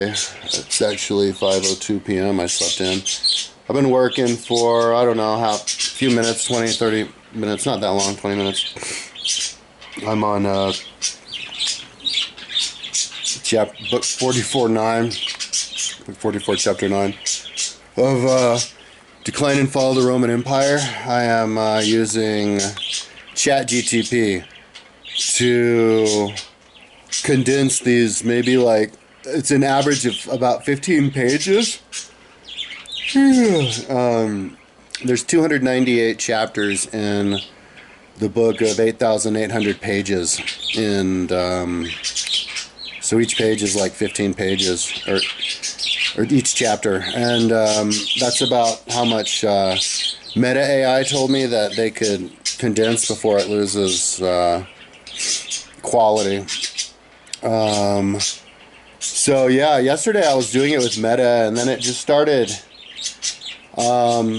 It's actually 5:02 p.m. I slept in. I've been working for, I don't know, a few minutes, 20, 30 minutes, not that long, 20 minutes. I'm on book 44.9, book 44, chapter 9 of Decline and Fall of the Roman Empire. I am using chatgtp to condense these, maybe like, it's an average of about 15 pages. There's 298 chapters in the book of 8,800 pages, and so each page is like 15 pages, or each chapter, and that's about how much Meta AI told me that they could condense before it loses quality. So yeah, yesterday I was doing it with Meta, and then it just started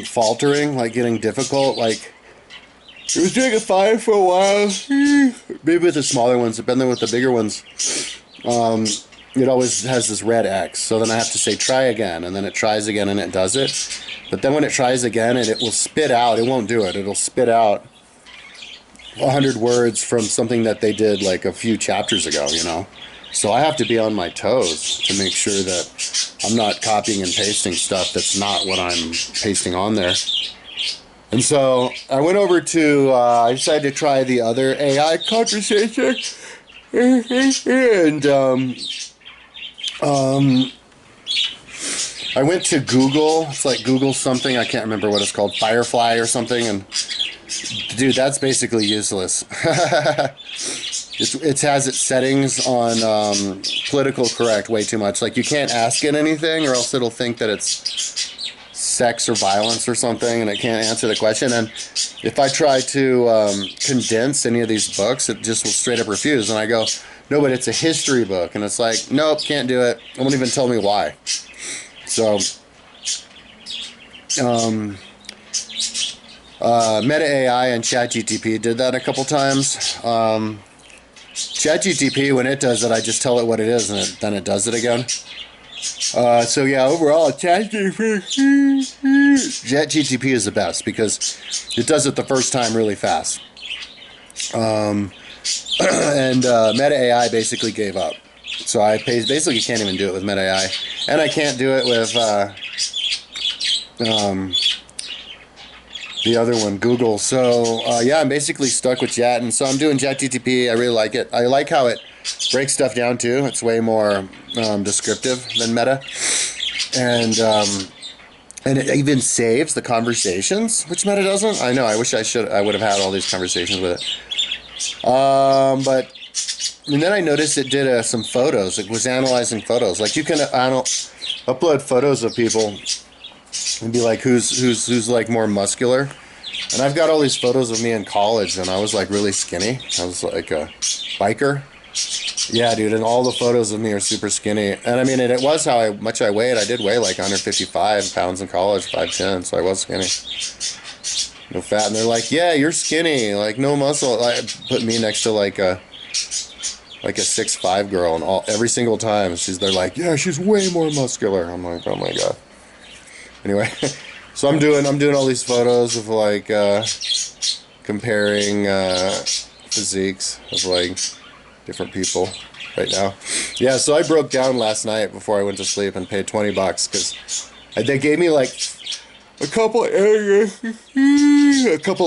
faltering, like getting difficult. Like, it was doing it fine for a while, maybe with the smaller ones, but then with the bigger ones, it always has this red X. So then I have to say try again, and then it tries again and it does it. But then when it tries again, it will spit out, it won't do it, it'll spit out 100 words from something that they did like a few chapters ago, you know. So I have to be on my toes to make sure that I'm not copying and pasting stuff that's not what I'm pasting on there. And so I went over to, I decided to try the other AI conversation. And I went to Google. It's like Google something. I can't remember what it's called. Firefly or something. And dude, that's basically useless. It has its settings on political correct way too much. Like, you can't ask it anything, or else it'll think that it's sex or violence or something, and it can't answer the question. And if I try to condense any of these books, it just will straight up refuse. And I go, no, but it's a history book. And it's like, nope, can't do it. It won't even tell me why. So, Meta AI and ChatGTP did that a couple times. ChatGTP, when it does it, I just tell it what it is, and then it does it again. So yeah, overall, ChatGTP is the best because it does it the first time really fast. And Meta AI basically gave up. So I basically can't even do it with Meta AI, and I can't do it with the other one, Google. So yeah, I'm basically stuck with Chat, and so I'm doing ChatGTP. I really like it. I like how it breaks stuff down too. It's way more descriptive than Meta, and it even saves the conversations, which Meta doesn't. I know. I wish I would have had all these conversations with it. But and then I noticed it did some photos. It was analyzing photos. Like, you can upload photos of people and be like, who's like more muscular. And I've got all these photos of me in college, and I was like really skinny. I was like a biker. Yeah, dude, and all the photos of me are super skinny. And I mean, it was how much I weighed. I did weigh like 155 pounds in college, 5'10", so I was skinny. No fat. And they're like, yeah, you're skinny, like no muscle. I put me next to like a 6'5" girl, and every single time they're like, yeah, she's way more muscular. I'm like, oh my god. Anyway, so I'm doing all these photos of like comparing physiques of like different people right now. Yeah, so I broke down last night before I went to sleep and paid $20 because they gave me like a couple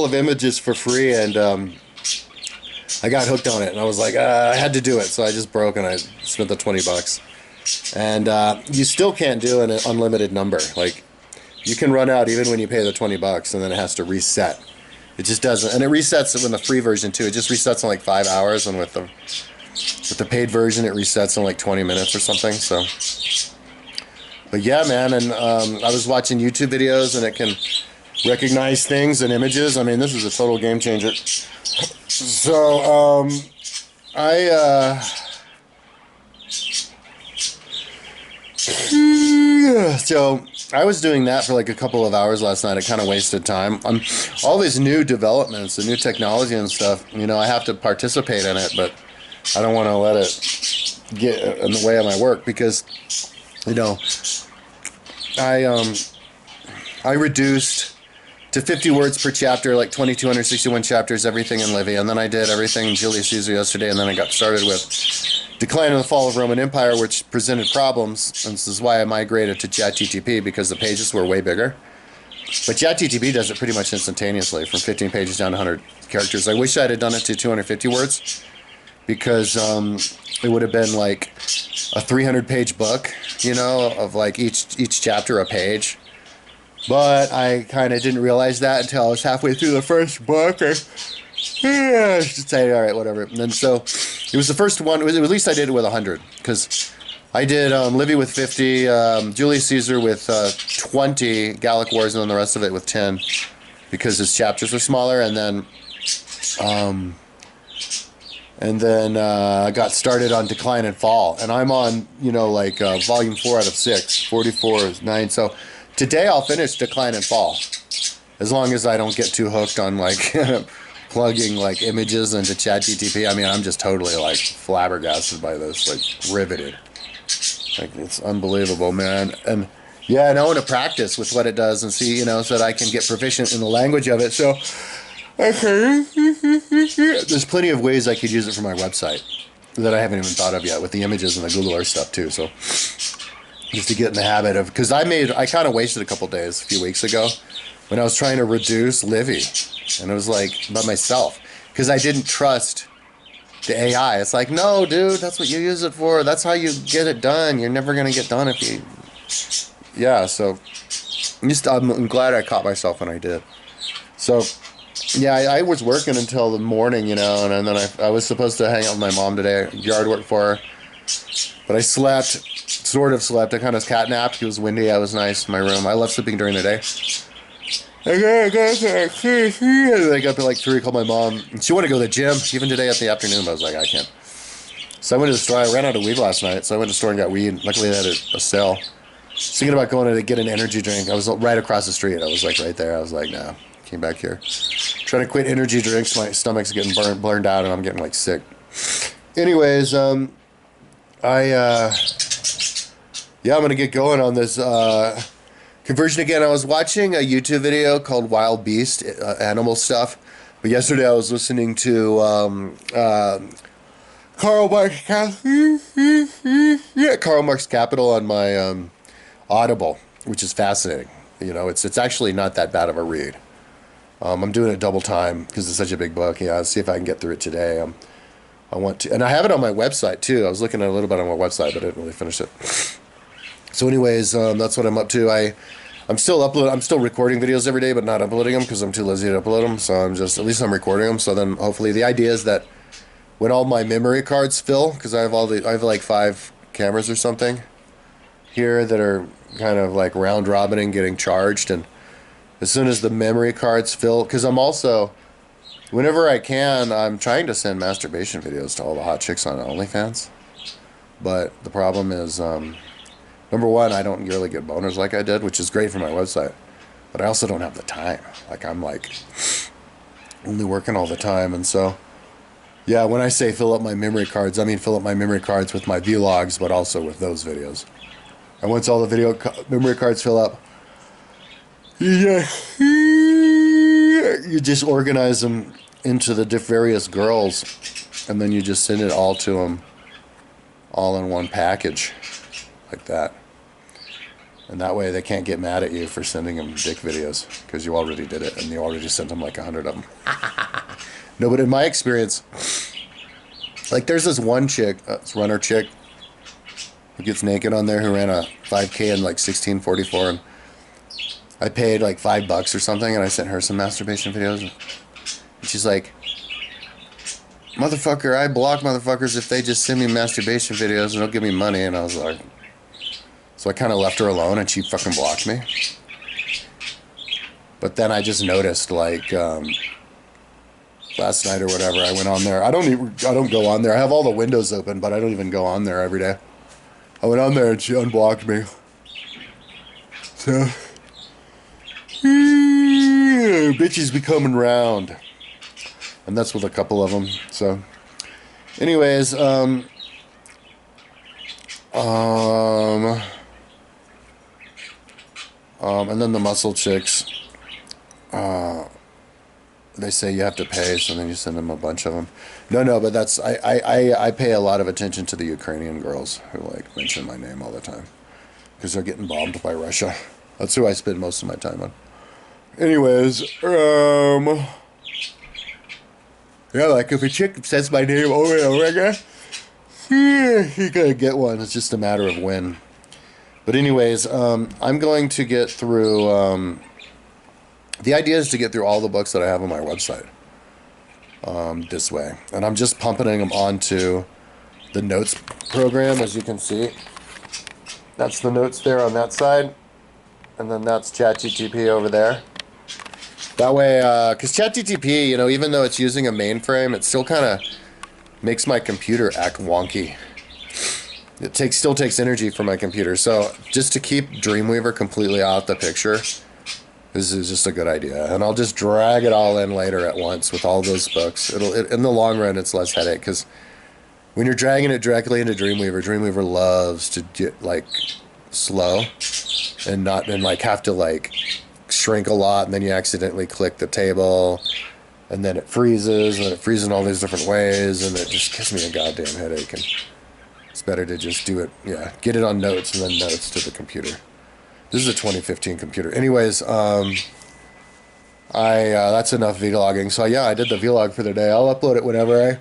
of images for free, and I got hooked on it, and I was like, I had to do it, so I just broke and I spent the $20. And you still can't do an unlimited number. Like, you can run out even when you pay the $20, and then it has to reset. It just doesn't, and it resets in the free version too. It just resets in like 5 hours, and with the paid version, it resets in like 20 minutes or something. So, but yeah, man, and I was watching YouTube videos, and it can recognize things and images. I mean, this is a total game changer. So, so I was doing that for like a couple of hours last night. It kind of wasted time. All these new developments, the new technology and stuff, you know, I have to participate in it, but I don't want to let it get in the way of my work, because you know, I I reduced to 50 words per chapter, like 2,261 chapters, everything in Livy, and then I did everything in Julius Caesar yesterday, and then I got started with Decline and the Fall of Roman Empire, which presented problems, and this is why I migrated to chatgtp, because the pages were way bigger. But chatgtp does it pretty much instantaneously, from 15 pages down to 100 characters. I wish I had done it to 250 words, because it would have been like a 300-page book, you know, of like each chapter a page. But I kind of didn't realize that until I was halfway through the first book. I should say, all right, whatever. And then so it was the first one. At least I did it with 100, because I did Livy with 50, Julius Caesar with 20, Gallic Wars, and then the rest of it with 10, because his chapters were smaller. And then I got started on Decline and Fall, and I'm on, you know, like volume 4 out of 6, 44 is 9. So today I'll finish Decline and Fall, as long as I don't get too hooked on like plugging like images into ChatGTP. I mean, I'm just totally like flabbergasted by this, like riveted. Like, it's unbelievable, man. And yeah, and I want to practice with what it does and see, you know, so that I can get proficient in the language of it. So okay, there's plenty of ways I could use it for my website that I haven't even thought of yet, with the images and the Google Earth stuff too. So just to get in the habit of, because I kind of wasted a couple days a few weeks ago when I was trying to reduce Livy, and it was like by myself, because I didn't trust the AI. It's like, no, dude, that's what you use it for. That's how you get it done. You're never gonna get done if you. Yeah, so I'm glad I caught myself when I did. So yeah, I was working until the morning, you know, and then I was supposed to hang out with my mom today, yard work for her, but I sort of slept. I kind of catnapped. It was windy. It was nice in my room. I love sleeping during the day. I got up at like 3, called my mom. And she wanted to go to the gym, even today at the afternoon, but I was like, I can't. So I went to the store. I ran out of weed last night, so I went to the store and got weed. Luckily, they had a sale. I was thinking about going to get an energy drink. I was right across the street. I was like right there. I was like, no, came back here. Trying to quit energy drinks. My stomach's getting burned out, and I'm getting like sick. Anyways, I'm gonna get going on this conversion again. I was watching a YouTube video called Wild Beast, animal stuff. But yesterday I was listening to Karl Marx Capital on my Audible, which is fascinating. You know, it's actually not that bad of a read. I'm doing it double time because it's such a big book. Yeah, I'll see if I can get through it today. I want to, and I have it on my website too. I was looking at a little bit on my website, but I didn't really finish it. So anyways, that's what I'm up to. I'm still recording videos every day, but not uploading them because I'm too lazy to upload them. So at least I'm recording them. So then hopefully the idea is that when all my memory cards fill, because I have like 5 cameras or something here that are kind of like round robining, getting charged, and as soon as the memory cards fill, because I'm also, whenever I can, I'm trying to send masturbation videos to all the hot chicks on OnlyFans. But the problem is, number one, I don't really get boners like I did, which is great for my website. But I also don't have the time. Like, I'm like only working all the time. And so, yeah, when I say fill up my memory cards, I mean fill up my memory cards with my vlogs, but also with those videos. And once all the memory cards fill up, you just organize them into the various girls, and then you just send it all to them, all in one package, like that. And that way they can't get mad at you for sending them dick videos, because you already did it, and you already sent them like 100 of them. No, but in my experience, like there's this one chick, this runner chick, who gets naked on there, who ran a 5K in like 16:44, and I paid like $5 or something, and I sent her some masturbation videos, and she's like, motherfucker, I block motherfuckers if they just send me masturbation videos and don't give me money. And I was like, so I kind of left her alone, and she fucking blocked me. But then I just noticed, like, last night or whatever, I went on there. I don't go on there. I have all the windows open, but I don't even go on there every day. I went on there and she unblocked me. So, bitches be coming round. And that's with a couple of them. So, anyways, And then the muscle chicks, they say you have to pay, so then you send them a bunch of them. No, but that's I pay a lot of attention to the Ukrainian girls who like mention my name all the time because they're getting bombed by Russia. That's who I spend most of my time on. Anyways, yeah, like if a chick says my name over and over again, you're gonna get one. It's just a matter of when. But anyways, I'm going to get through. The idea is to get through all the books that I have on my website this way. And I'm just pumping them onto the notes program, as you can see. That's the notes there on that side. And then that's chatgtp over there. That way, because chatgtp, you know, even though it's using a mainframe, it still kind of makes my computer act wonky. It still takes energy from my computer. So just to keep Dreamweaver completely out the picture, this is just a good idea. And I'll just drag it all in later at once with all those books. In the long run, it's less headache, because when you're dragging it directly into Dreamweaver, Dreamweaver loves to get like slow and like have to like shrink a lot, and then you accidentally click the table, and then it freezes, and it freezes in all these different ways, and it just gives me a goddamn headache. And it's better to just do it, get it on notes and then notes to the computer. This is a 2015 computer. Anyways, that's enough vlogging. So yeah, I did the vlog for the day. I'll upload it whenever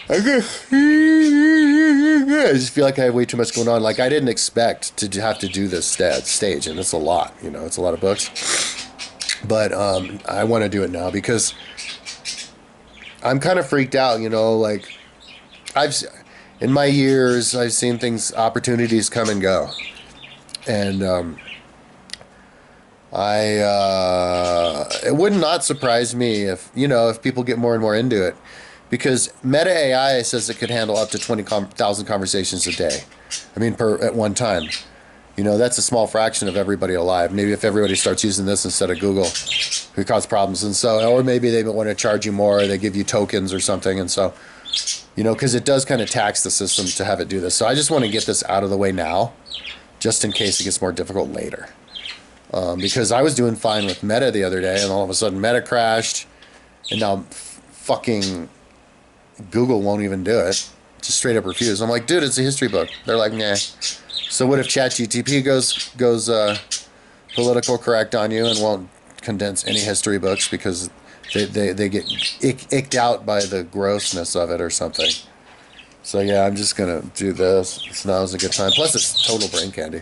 I just feel like I have way too much going on. Like, I didn't expect to have to do this stage, and it's a lot, you know, it's a lot of books. But I want to do it now because I'm kind of freaked out, you know, like in my years, I've seen opportunities come and go. And it would not surprise me if people get more and more into it. Because Meta AI says it could handle up to 20,000 conversations a day. I mean, at one time. You know, that's a small fraction of everybody alive. Maybe if everybody starts using this instead of Google, it could cause problems. And so, or maybe they want to charge you more, or they give you tokens or something. And so, you know, because it does kind of tax the system to have it do this. So I just want to get this out of the way now, just in case it gets more difficult later. Because I was doing fine with Meta the other day, and all of a sudden Meta crashed, and now fucking Google won't even do it. Just straight up refuse. I'm like, dude, it's a history book. They're like, nah. So what if ChatGTP goes political correct on you and won't condense any history books because they get icked out by the grossness of it or something? So yeah, I'm just gonna do this. So now's a good time. Plus, it's total brain candy.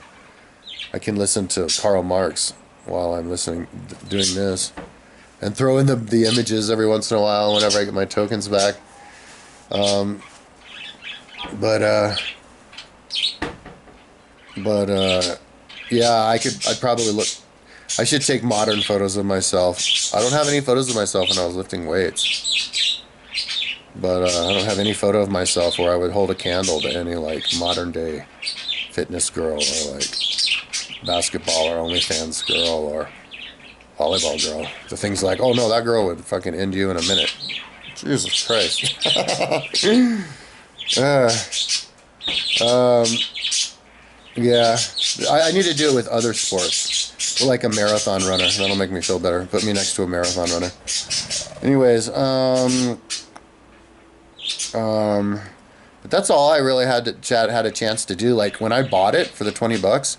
I can listen to Karl Marx while I'm doing this, and throw in the images every once in a while whenever I get my tokens back. Yeah, I'd probably look. I should take modern photos of myself. I don't have any photos of myself when I was lifting weights. But I don't have any photo of myself where I would hold a candle to any like modern day fitness girl or like basketball or OnlyFans girl or volleyball girl. The things like, oh no, that girl would fucking end you in a minute. Jesus Christ. Yeah, I need to do it with other sports, like a marathon runner. That'll make me feel better. Put me next to a marathon runner. Anyways, but that's all I really had a chance to do. Like when I bought it for the $20,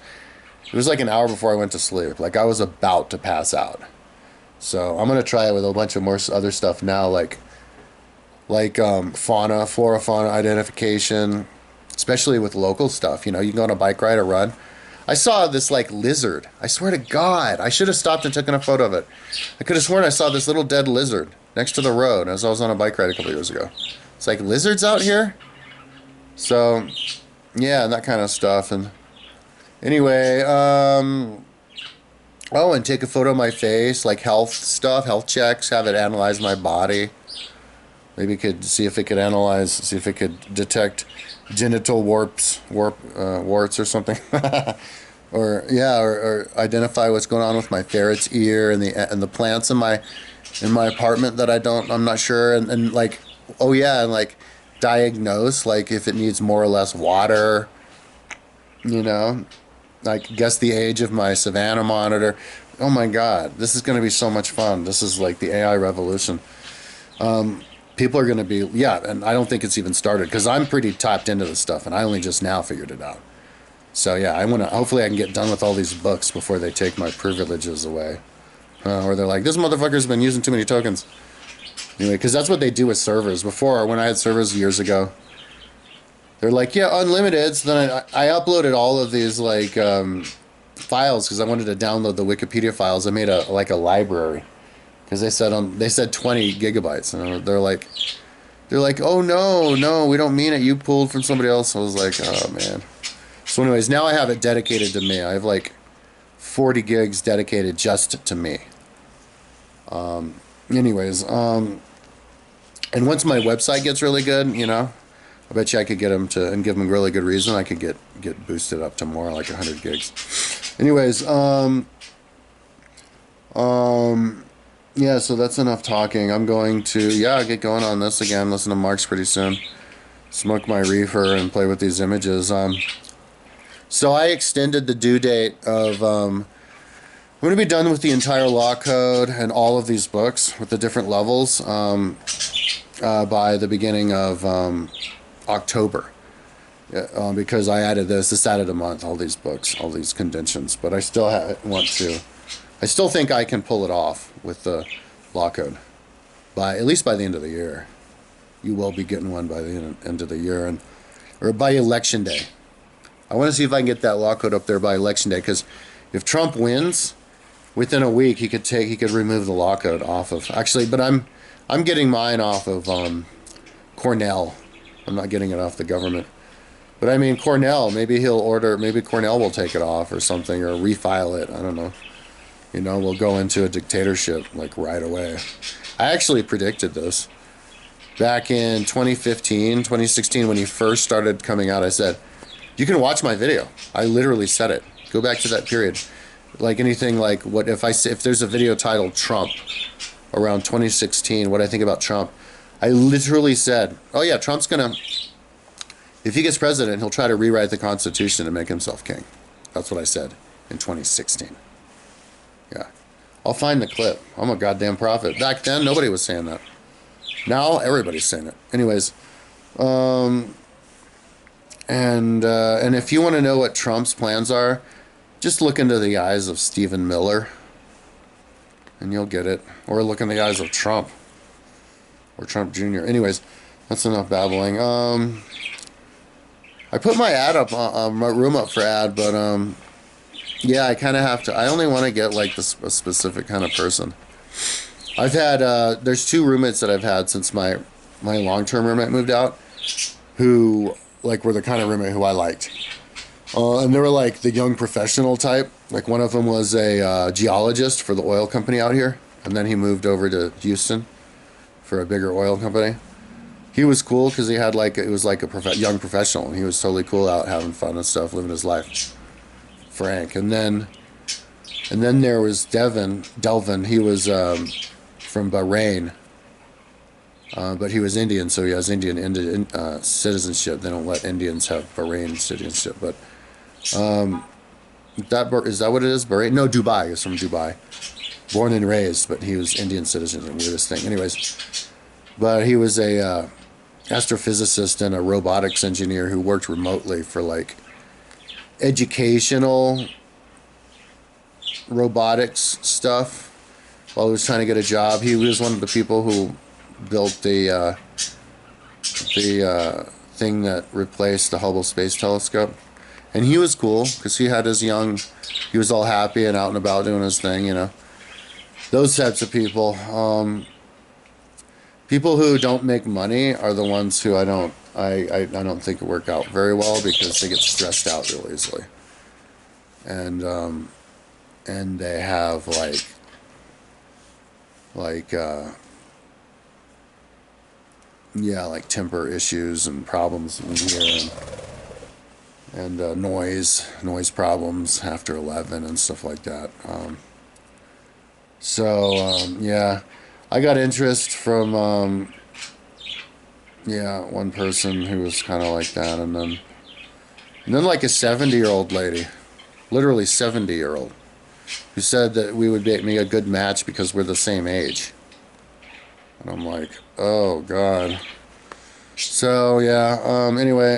it was like an hour before I went to sleep. Like I was about to pass out. So I'm gonna try it with a bunch of more other stuff now, like flora fauna identification, especially with local stuff. You know, you can go on a bike ride or run. I saw this like lizard. I swear to God, I should have stopped and taken a photo of it. I could have sworn I saw this little dead lizard next to the road as I was on a bike ride a couple years ago. It's like lizards out here. So, yeah, and that kind of stuff. And anyway, oh, and take a photo of my face, like health stuff, health checks, have it analyze my body. Maybe it could see if it could detect genital warts or something. or identify what's going on with my ferret's ear and the plants in my apartment that I'm not sure, and like, oh yeah, and like diagnose like if it needs more or less water, you know, like guess the age of my Savannah monitor. Oh my God, this is going to be so much fun. This is like the AI revolution. People are going to be, yeah, and I don't think it's even started because I'm pretty tapped into this stuff and I only just now figured it out. So yeah, I want to, hopefully I can get done with all these books before they take my privileges away. Or they're like, this motherfucker's been using too many tokens. Anyway, because that's what they do with servers. Before, when I had servers years ago, they're like, yeah, unlimited. So then I uploaded all of these like files because I wanted to download the Wikipedia files. I made a library because they said 20 gigabytes, and they're like, oh no, we don't mean it. You pulled from somebody else. I was like, oh man. So anyways, now I have it dedicated to me. I have like 40 gigs dedicated just to me. Anyways, and once my website gets really good, you know, I bet you I could get them to, and give them a really good reason, I could get boosted up to more like 100 gigs. Anyways, yeah, so that's enough talking. I'm going to, yeah, get going on this again, listen to Marx pretty soon, smoke my reefer and play with these images. So I extended the due date of, I'm going to be done with the entire law code and all of these books with the different levels by the beginning of October. Because I added this added a month, all these books, all these condensions. But I still I still think I can pull it off with the law code. At least by the end of the year. You will be getting one by the end of the year, or by election day. I want to see if I can get that law code up there by election day, because if Trump wins, within a week he could remove the law code off of, actually, but I'm getting mine off of Cornell. I'm not getting it off the government. But I mean, Cornell, maybe Cornell will take it off or something, or refile it. I don't know. You know, we'll go into a dictatorship like right away. I actually predicted this back in 2015, 2016, when he first started coming out. I said, you can watch my video. I literally said it. Go back to that period. Like anything, like what if there's a video titled Trump around 2016, what I think about Trump, I literally said, oh yeah, Trump's gonna, if he gets president, he'll try to rewrite the Constitution and make himself king. That's what I said in 2016. Yeah. I'll find the clip. I'm a goddamn prophet. Back then, nobody was saying that. Now, everybody's saying it. Anyways, and if you want to know what Trump's plans are, just look into the eyes of Stephen Miller, and you'll get it. Or look in the eyes of Trump, or Trump Jr. Anyways, that's enough babbling. I put my ad up, my room up for ad, but yeah, I kind of have to. I only want to get like a specific kind of person. I've had there's two roommates that I've had since my long-term roommate moved out, who like were the kind of roommate who I liked, and they were like the young professional type. Like one of them was a geologist for the oil company out here, and then he moved over to Houston for a bigger oil company. He was cool because he had like, it was like a young professional, and he was totally cool out having fun and stuff, living his life. Frank. And then there was Delvin. He was from Bahrain, but he was Indian, so he has Indian citizenship. They don't let Indians have Bahrain citizenship, but is that what it is? Bahrain? No, Dubai. He's from Dubai, born and raised, but he was Indian citizen. Weirdest thing. Anyways, but he was a astrophysicist and a robotics engineer who worked remotely for like educational robotics stuff while he was trying to get a job. He was one of the people who built the thing that replaced the Hubble Space Telescope. And he was cool because he was all happy and out and about doing his thing, you know. Those types of people. People who don't make money are the ones who I don't think work out very well, because they get stressed out real easily, and they have like temper issues and problems in here, and noise problems after 11 and stuff like that. Yeah. I got interest from, one person who was kind of like that, and then like a 70-year-old lady. literally 70-year-old, who said that we would make me a good match because we're the same age. And I'm like, oh God. So yeah. Anyway.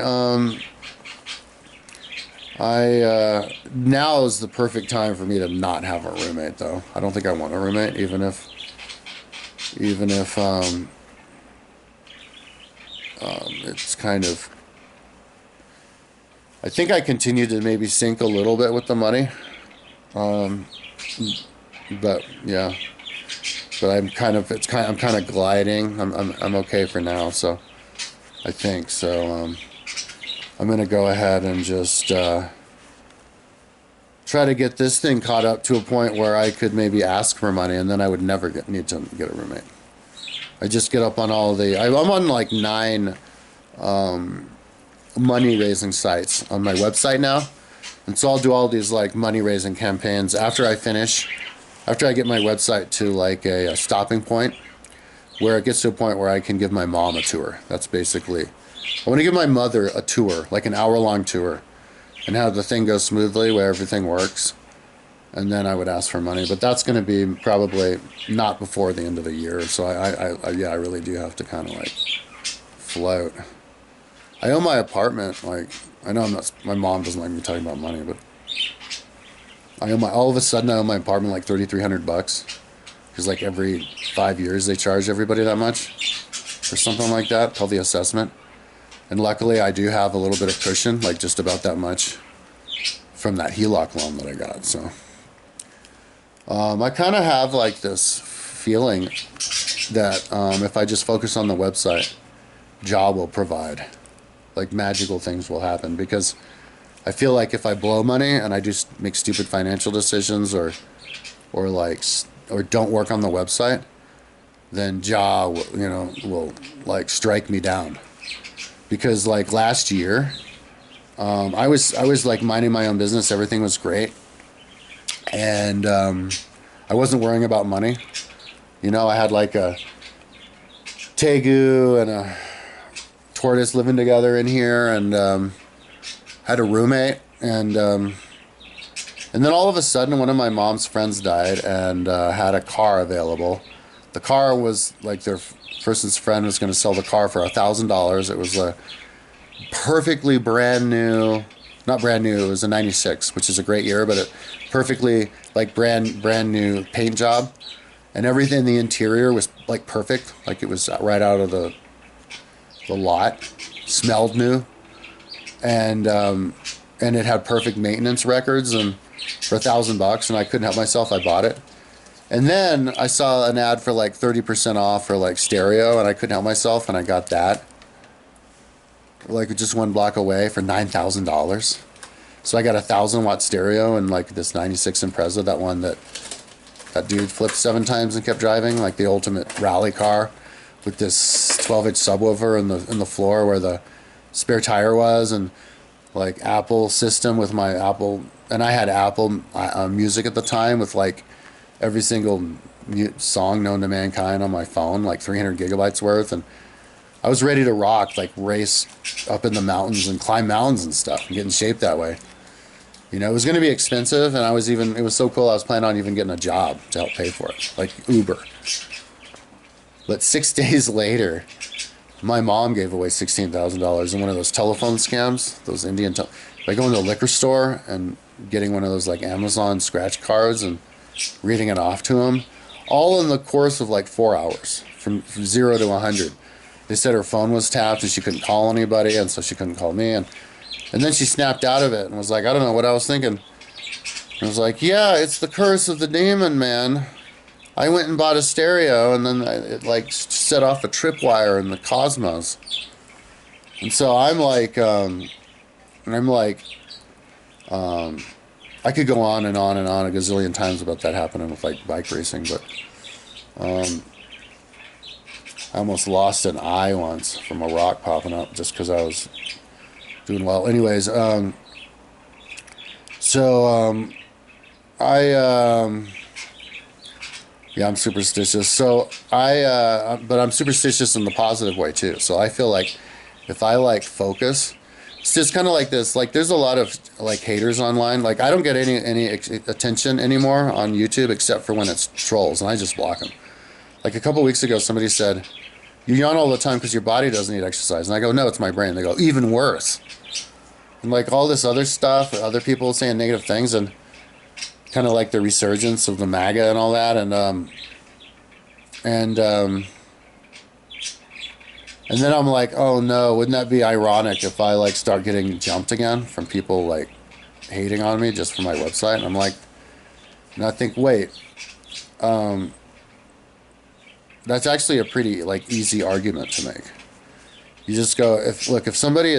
Now is the perfect time for me to not have a roommate, though. I don't think I want a roommate, even if it's kind of. I think I continue to maybe sink a little bit with the money, but yeah. But I'm kind of gliding. I'm okay for now, so I think so. I'm gonna go ahead and just try to get this thing caught up to a point where I could maybe ask for money, and then I would never need to get a roommate. I just get up on all the. I'm on like 9 money raising sites on my website now, and so I'll do all these like money raising campaigns after I get my website to like a stopping point where it gets to a point where I can give my mom a tour. That's basically, I want to give my mother a tour, like an hour-long tour, and have the thing go smoothly where everything works, and then I would ask for money. But that's going to be probably not before the end of the year. So I really do have to kind of like float. I own my apartment. Like, I know I'm not. My mom doesn't like me talking about money, but all of a sudden I own my apartment like $3,300, because like every 5 years they charge everybody that much or something like that, called the assessment. And luckily I do have a little bit of cushion, like just about that much from that HELOC loan that I got. So I kind of have like this feeling that if I just focus on the website, Jah will provide. Like magical things will happen, because I feel like if I blow money and I just make stupid financial decisions or don't work on the website, then Jah will like strike me down. Because like last year, I was like minding my own business. Everything was great, and I wasn't worrying about money. I had like a tegu and a tortoise living together in here, and had a roommate, and then all of a sudden one of my mom's friends died and had a car available. The car was like their person's friend was going to sell the car for $1,000. It was a perfectly brand new, not brand new, it was a 96, which is a great year, but it perfectly like brand new paint job, and everything in the interior was like perfect, like it was right out of the lot, smelled new, and it had perfect maintenance records, and for $1,000, and I couldn't help myself, I bought it. And then I saw an ad for like 30% off for like stereo, and I couldn't help myself, and I got that, like just one block away, for $9,000. So I got a 1,000-watt stereo and like this 96 Impreza, that one that dude flipped 7 times and kept driving, like the ultimate rally car, with this 12-inch subwoofer in the floor where the spare tire was, and like Apple system with my Apple, and I had Apple Music at the time with like every single song known to mankind on my phone, like 300 gigabytes worth, and I was ready to rock, like race up in the mountains and climb mountains and stuff and get in shape that way. It was going to be expensive, and it was so cool, I was planning on even getting a job to help pay for it, like Uber. But 6 days later, my mom gave away $16,000 in one of those telephone scams, those Indian, by going to a liquor store and getting one of those like Amazon scratch cards and reading it off to them, all in the course of like 4 hours, from 0 to 100. They said her phone was tapped and she couldn't call anybody, and so she couldn't call me, and then she snapped out of it and was like, I don't know what I was thinking. I was like, yeah, it's the curse of the demon, man. I went and bought a stereo, and then it like set off a tripwire in the cosmos. And so I'm like, I could go on and on and on a gazillion times about that happening with like bike racing, but I almost lost an eye once from a rock popping up just because I was doing well. Anyways, yeah, I'm superstitious. So but I'm superstitious in the positive way too. So I feel like if I like focus, it's just kind of like this. Like, there's a lot of like haters online. Like, I don't get any attention anymore on YouTube except for when it's trolls, and I just block them. Like a couple weeks ago, somebody said, "You yawn all the time because your body doesn't need exercise," and I go, "No, it's my brain." They go, "Even worse." And like all this other stuff, other people saying negative things, and kind of like the resurgence of the MAGA and all that, and and then I'm like, oh no, wouldn't that be ironic if I like start getting jumped again from people like hating on me just for my website? And I'm like, and I think, wait, that's actually a pretty like easy argument to make. You just go, if somebody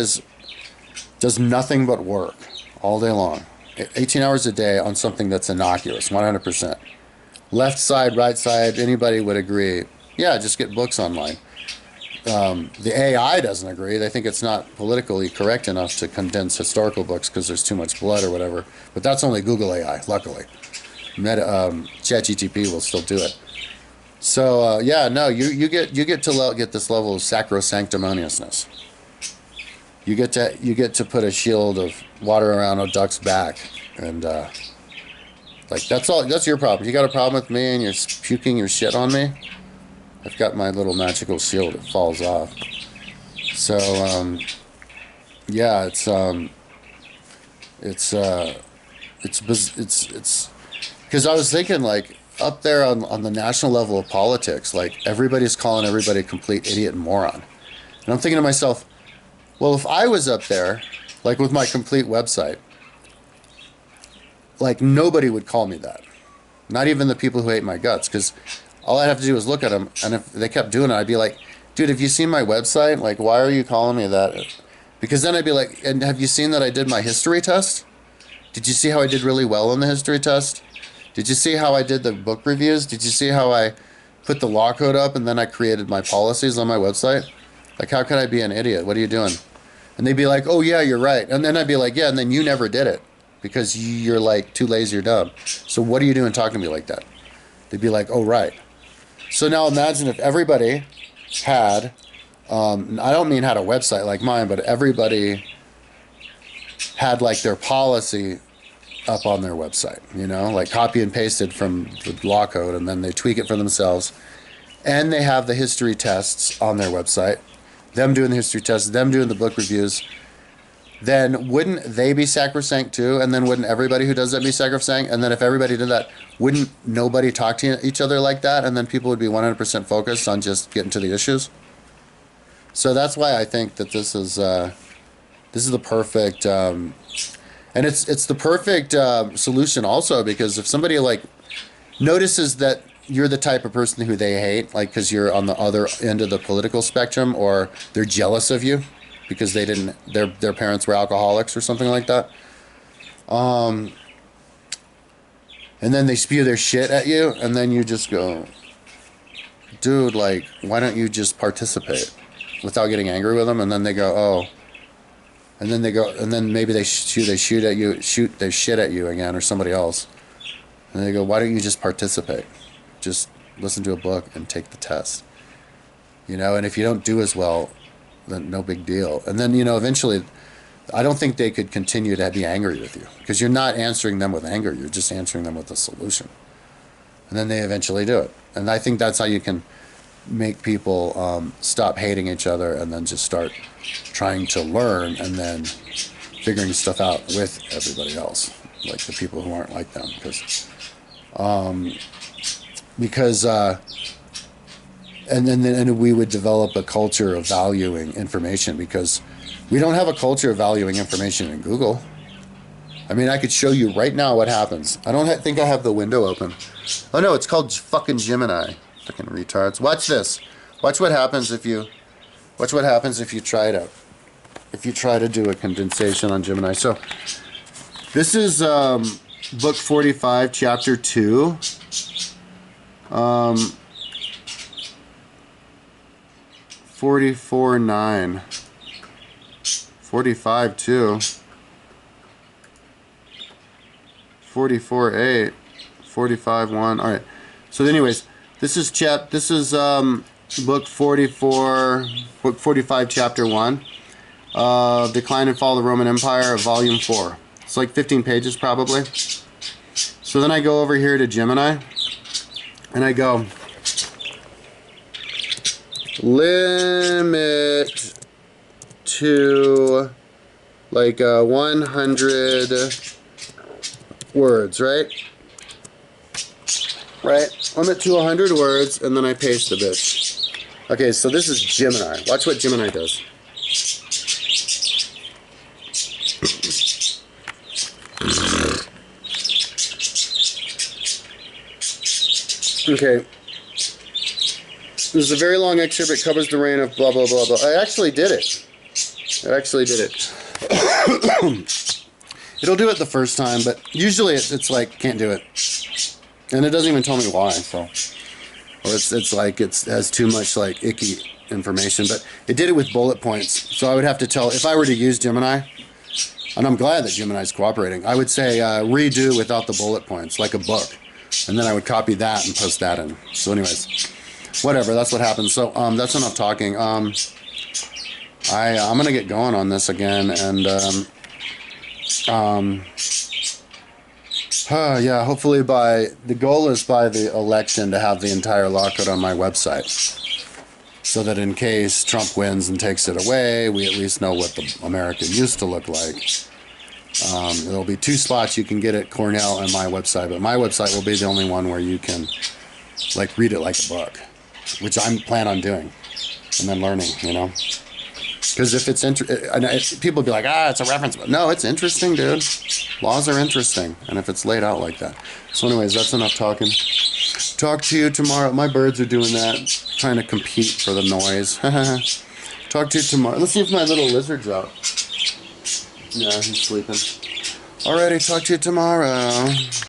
does nothing but work all day long, 18 hours a day on something that's innocuous, 100%. Left side, right side, anybody would agree. Yeah, just get books online. The AI doesn't agree. They think it's not politically correct enough to condense historical books because there's too much blood or whatever. But that's only Google AI, luckily. ChatGTP will still do it. So yeah, no, you get to get this level of sacrosanctimoniousness. You get to put a shield of water around a duck's back, and like that's all. That's your problem. You got a problem with me and you're puking your shit on me. I've got my little magical shield. It falls off. So yeah, it's because I was thinking like up there on the national level of politics, like everybody's calling everybody a complete idiot and moron, and I'm thinking to myself, well, if I was up there, like with my complete website, like nobody would call me that, not even the people who hate my guts, because all I'd have to do is look at them, and if they kept doing it, I'd be like, dude, have you seen my website? Like, why are you calling me that? Because then I'd be like, and have you seen that I did my history test? Did you see how I did really well on the history test? Did you see how I did the book reviews? Did you see how I put the law code up and then I created my policies on my website? Like, how could I be an idiot? What are you doing? And they'd be like, oh, yeah, you're right. And then I'd be like, yeah, and then you never did it because you're like too lazy or dumb. So what are you doing talking to me like that? They'd be like, oh, right. So now imagine if everybody had, I don't mean had a website like mine, but everybody had like their policy up on their website, you know, like copy and pasted from the law code, and then they tweak it for themselves. And they have the history tests on their website, them doing the history tests, them doing the book reviews. Then wouldn't they be sacrosanct too? And then wouldn't everybody who does that be sacrosanct? And then if everybody did that, wouldn't nobody talk to each other like that? And then people would be 100% focused on just getting to the issues. So that's why I think that this is the perfect, and it's the perfect solution also, because if somebody like notices that you're the type of person who they hate, like because you're on the other end of the political spectrum, or they're jealous of you because they didn't, their parents were alcoholics or something like that, and then they spew their shit at you, and then you just go, dude, like, why don't you just participate without getting angry with them? And then they go, oh. And then they go, and then maybe they shoot their shit at you again, or somebody else. And they go, why don't you just participate? Just listen to a book and take the test. You know, and if you don't do as well, then no big deal. And then, you know, eventually, I don't think they could continue to be angry with you, because you're not answering them with anger, you're just answering them with a solution. And then they eventually do it. And I think that's how you can make people stop hating each other, and then just start trying to learn, and then figuring stuff out with everybody else, like the people who aren't like them, and we would develop a culture of valuing information, because we don't have a culture of valuing information in Google. I mean, I could show you right now what happens. I don't think I have the window open. Oh no, it's called fucking Gemini. Fucking retards. Watch this. Watch what happens if you try to do a condensation on Gemini. So this is book 45, chapter 2. 44:9. 45:2. 44:8. 45:1. All right. So anyways, this is book 44, book 45, chapter 1. Decline and Fall of the Roman Empire, Volume 4. It's like 15 pages probably. So then I go over here to Gemini, and I go, limit to like 100 words, right? Right? Limit to 100 words, and then I paste the bitch. Okay, so this is Gemini. Watch what Gemini does. Okay. This is a very long excerpt. It covers the reign of blah, blah, blah, blah. I actually did it. I actually did it. It'll do it the first time, but usually it's like, can't do it. And it doesn't even tell me why, so. Or it's like, it has too much like icky information, but it did it with bullet points. So I would have to tell, if I were to use Gemini, and I'm glad that Gemini's cooperating, I would say redo without the bullet points, like a book. And then I would copy that and post that in. So anyways, whatever, that's what happens. So that's enough talking. I'm going to get going on this again, and yeah, hopefully the goal is by the election to have the entire law code on my website, so that in case Trump wins and takes it away, we at least know what the America used to look like. There'll be 2 spots you can get at Cornell and my website, but my website will be the only one where you can like read it like a book, which I'm plan on doing, and then learning, you know. Because if it's people be like, it's a reference book. No, it's interesting, dude. Laws are interesting, and if it's laid out like that. So anyways, that's enough talking. Talk to you tomorrow. My birds are doing that, trying to compete for the noise. Talk to you tomorrow. Let's see if my little lizard's out. Yeah, he's sleeping. Alrighty, talk to you tomorrow.